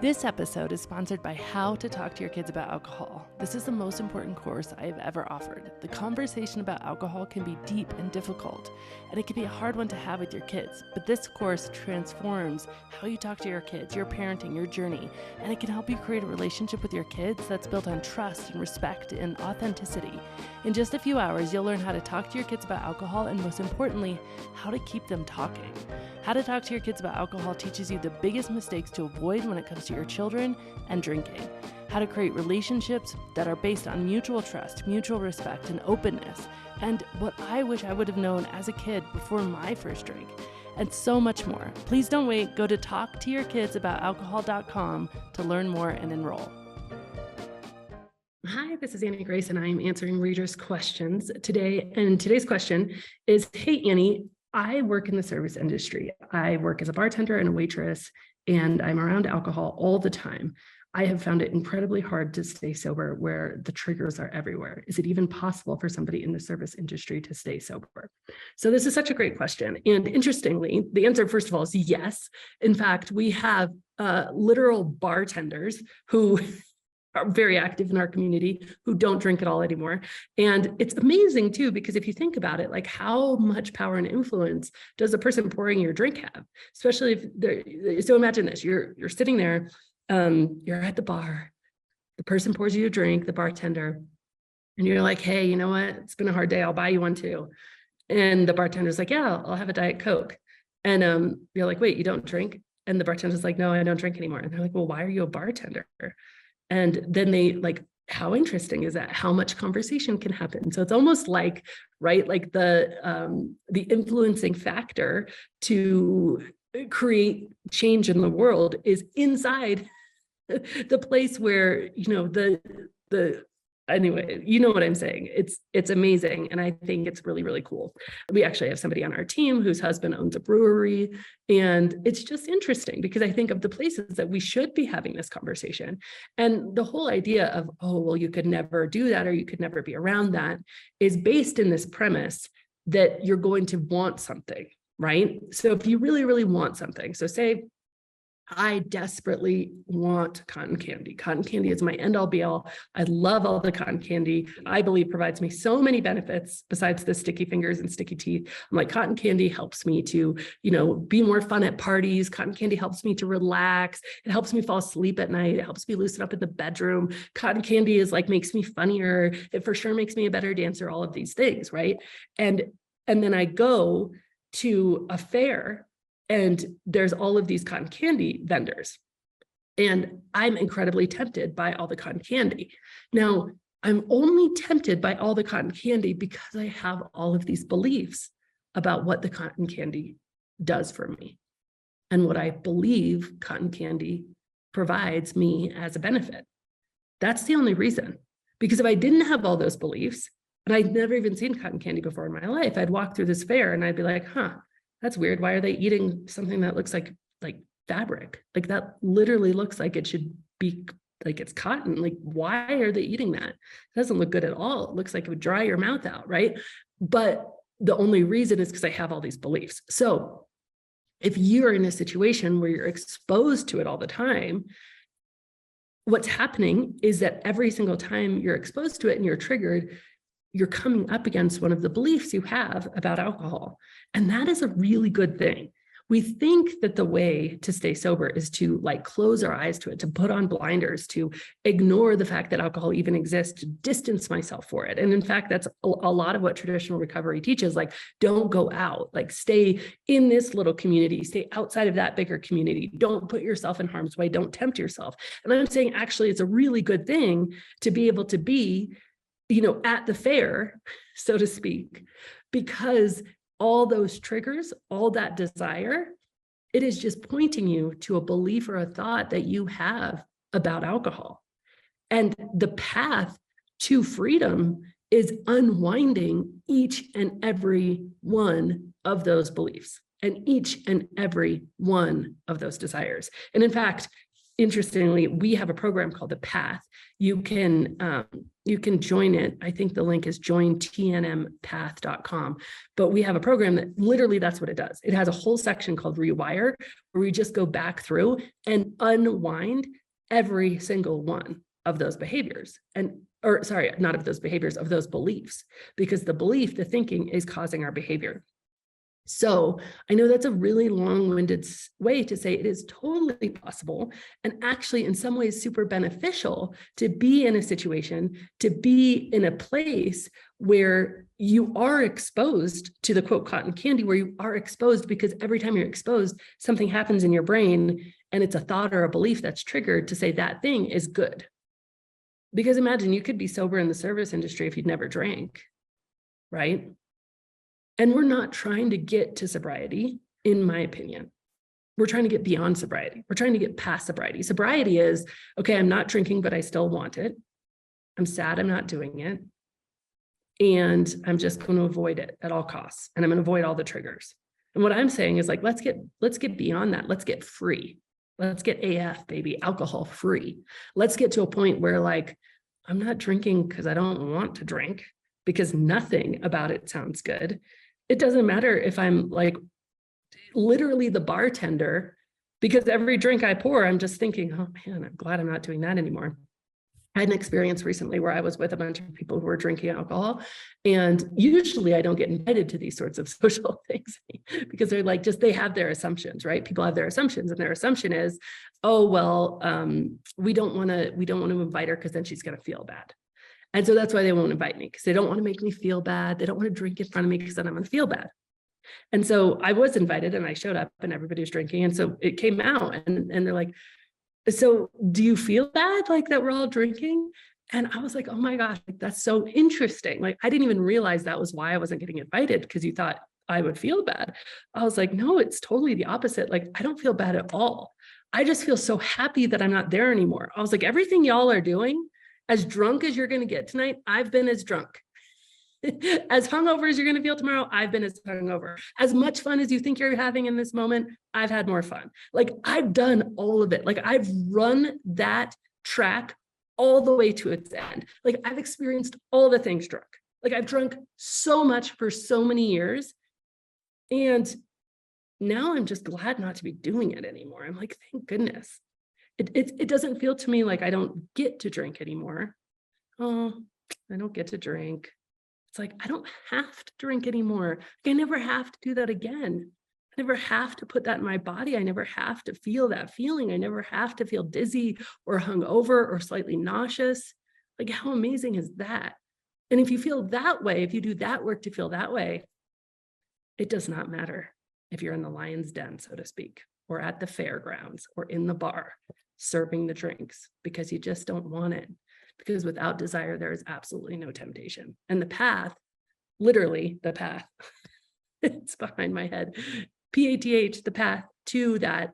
This episode is sponsored by How to Talk to Your Kids About Alcohol. This is the most important course I have ever offered. The conversation about alcohol can be deep and difficult, and it can be a hard one to have with your kids. But this course transforms how you talk to your kids, your parenting, your journey, and it can help you create a relationship with your kids that's built on trust and respect and authenticity. In just a few hours, you'll learn how to talk to your kids about alcohol and, most importantly, how to keep them talking. How to Talk to Your Kids About Alcohol teaches you the biggest mistakes to avoid when it comes to your children and drinking. How to create relationships that are based on mutual trust, mutual respect, and openness. And what I wish I would have known as a kid before my first drink. And so much more. Please don't wait. Go to talktoyourkidsaboutalalcohol.com to learn more and enroll. Hi, this is Annie Grace, and I'm answering readers' questions today. And today's question is, hey, Annie, I work in the service industry. I work as a bartender and a waitress, and I'm around alcohol all the time. I have found it incredibly hard to stay sober where the triggers are everywhere. Is it even possible for somebody in the service industry to stay sober? So this is such a great question. And interestingly, the answer, first of all, is yes. In fact, we have literal bartenders who are very active in our community who don't drink at all anymore. And it's amazing too, because if you think about it, like how much power and influence does the person pouring your drink have? Especially if they're, so imagine this, you're sitting there, you're at the bar, the person pours you a drink, the bartender, and you're like, hey, you know what? It's been a hard day. I'll buy you one too. And the bartender's like, yeah, I'll have a Diet Coke. And you're like, wait, you don't drink? And the bartender's like, no, I don't drink anymore. And they're like, well, why are you a bartender? And then they like, how interesting is that? How much conversation can happen? So it's almost like, right, like the influencing factor to create change in the world is inside the place where, you know, anyway, you know what I'm saying. It's amazing. And I think it's really, really cool. We actually have somebody on our team whose husband owns a brewery. And it's just interesting because I think of the places that we should be having this conversation. And the whole idea of, oh, well, you could never do that or you could never be around that is based in this premise that you're going to want something, right? So if you really, really want something, so say, I desperately want cotton candy. Cotton candy is my end all be all. I love all the cotton candy. I believe provides me so many benefits besides the sticky fingers and sticky teeth. I'm like, cotton candy helps me to, you know, be more fun at parties. Cotton candy helps me to relax. It helps me fall asleep at night. It helps me loosen up in the bedroom. Cotton candy is like, makes me funnier. It for sure makes me a better dancer, all of these things, right? And then I go to a fair and there's all of these cotton candy vendors. And I'm incredibly tempted by all the cotton candy. Now, I'm only tempted by all the cotton candy because I have all of these beliefs about what the cotton candy does for me and what I believe cotton candy provides me as a benefit. That's the only reason. Because if I didn't have all those beliefs, and I'd never even seen cotton candy before in my life, I'd walk through this fair and I'd be like, huh, that's weird. Why are they eating something that looks like fabric? Like that literally looks like it should be like it's cotton. Like, why are they eating that? It doesn't look good at all. It looks like it would dry your mouth out, right? But the only reason is because I have all these beliefs. So if you're in a situation where you're exposed to it all the time, what's happening is that every single time you're exposed to it and you're triggered, you're coming up against one of the beliefs you have about alcohol. And that is a really good thing. We think that the way to stay sober is to like close our eyes to it, to put on blinders, to ignore the fact that alcohol even exists, to distance myself for it. And in fact, that's a lot of what traditional recovery teaches, like don't go out, like stay in this little community, stay outside of that bigger community. Don't put yourself in harm's way, don't tempt yourself. And I'm saying, actually, it's a really good thing to be able to be, you know, at the fair, so to speak, because all those triggers, all that desire, it is just pointing you to a belief or a thought that you have about alcohol. And the path to freedom is unwinding each and every one of those beliefs and each and every one of those desires. And in fact, interestingly, we have a program called The Path. You can you can join it. I think the link is jointnmpath.com. But we have a program that literally that's what it does. It has a whole section called Rewire, where we just go back through and unwind every single one of those behaviors. Not of those behaviors, of those beliefs, because the belief, the thinking is causing our behavior. So I know that's a really long-winded way to say it is totally possible and actually in some ways super beneficial to be in a situation, to be in a place where you are exposed to the quote cotton candy, where you are exposed because every time you're exposed, something happens in your brain and it's a thought or a belief that's triggered to say that thing is good. Because imagine you could be sober in the service industry if you'd never drank, right? And we're not trying to get to sobriety, in my opinion. We're trying to get beyond sobriety. We're trying to get past sobriety. Sobriety is, okay, I'm not drinking, but I still want it. I'm sad I'm not doing it. And I'm just going to avoid it at all costs. And I'm going to avoid all the triggers. And what I'm saying is like, let's get beyond that. Let's get free. Let's get AF, baby, alcohol free. Let's get to a point where like, I'm not drinking because I don't want to drink, because nothing about it sounds good. It doesn't matter if I'm like literally the bartender, because every drink I pour, I'm just thinking, oh man, I'm glad I'm not doing that anymore. I had an experience recently where I was with a bunch of people who were drinking alcohol. And usually I don't get invited to these sorts of social things because they're like, they have their assumptions, right? People have their assumptions, and their assumption is, oh, well, we don't want to invite her because then she's going to feel bad. And so that's why they won't invite me, because they don't want to make me feel bad. They don't want to drink in front of me because then I'm going to feel bad. And so I was invited and I showed up and everybody was drinking. And so it came out and they're like, so do you feel bad like that we're all drinking? And I was like, oh my gosh, that's so interesting. Like, I didn't even realize that was why I wasn't getting invited, because you thought I would feel bad. I was like, no, it's totally the opposite. Like, I don't feel bad at all. I just feel so happy that I'm not there anymore. I was like, everything y'all are doing, as drunk as you're going to get tonight, I've been as drunk. As hungover as you're going to feel tomorrow, I've been as hungover. As much fun as you think you're having in this moment, I've had more fun. Like, I've done all of it. Like, I've run that track all the way to its end. Like, I've experienced all the things drunk. Like, I've drunk so much for so many years. And now I'm just glad not to be doing it anymore. I'm like, thank goodness. It doesn't feel to me like I don't get to drink anymore. Oh, I don't get to drink. It's like, I don't have to drink anymore. I never have to do that again. I never have to put that in my body. I never have to feel that feeling. I never have to feel dizzy or hungover or slightly nauseous. Like, how amazing is that? And if you feel that way, if you do that work to feel that way, it does not matter if you're in the lion's den, so to speak, or at the fairgrounds or in the bar serving the drinks, because you just don't want it. Because without desire, there is absolutely no temptation. And the path, literally the path, it's behind my head, PATH, the path to that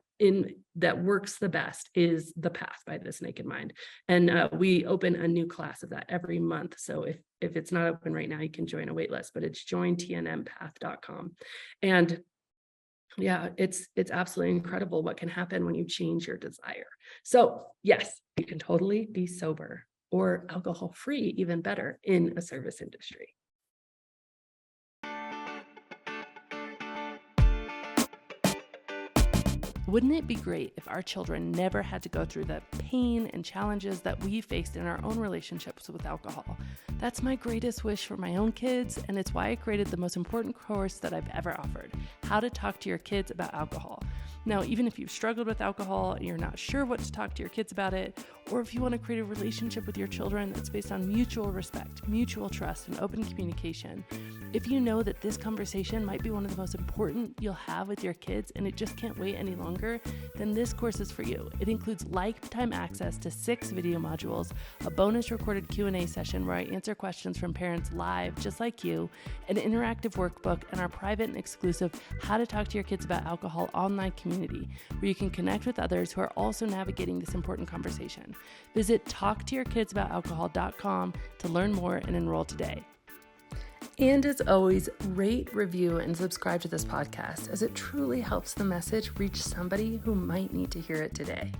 that works the best is The Path by This Naked Mind. And we open a new class of that every month. So if it's not open right now, you can join a wait list, but it's jointnmpath.com. And yeah, it's absolutely incredible what can happen when you change your desire. So yes, you can totally be sober or alcohol free, even better, in a service industry. Wouldn't it be great if our children never had to go through the pain and challenges that we faced in our own relationships with alcohol? That's my greatest wish for my own kids, and it's why I created the most important course that I've ever offered, How to Talk to Your Kids About Alcohol. Now, even if you've struggled with alcohol and you're not sure what to talk to your kids about it, or if you want to create a relationship with your children that's based on mutual respect, mutual trust, and open communication, if you know that this conversation might be one of the most important you'll have with your kids and it just can't wait any longer, then this course is for you. It includes lifetime access to 6 video modules, a bonus recorded Q&A session where I answer questions from parents live, just like you, an interactive workbook, and our private and exclusive How to Talk to Your Kids About Alcohol online community, where you can connect with others who are also navigating this important conversation. Visit talktoyourkidsaboutAlcohol.com to learn more and enroll today. And as always, rate, review, and subscribe to this podcast, as it truly helps the message reach somebody who might need to hear it today.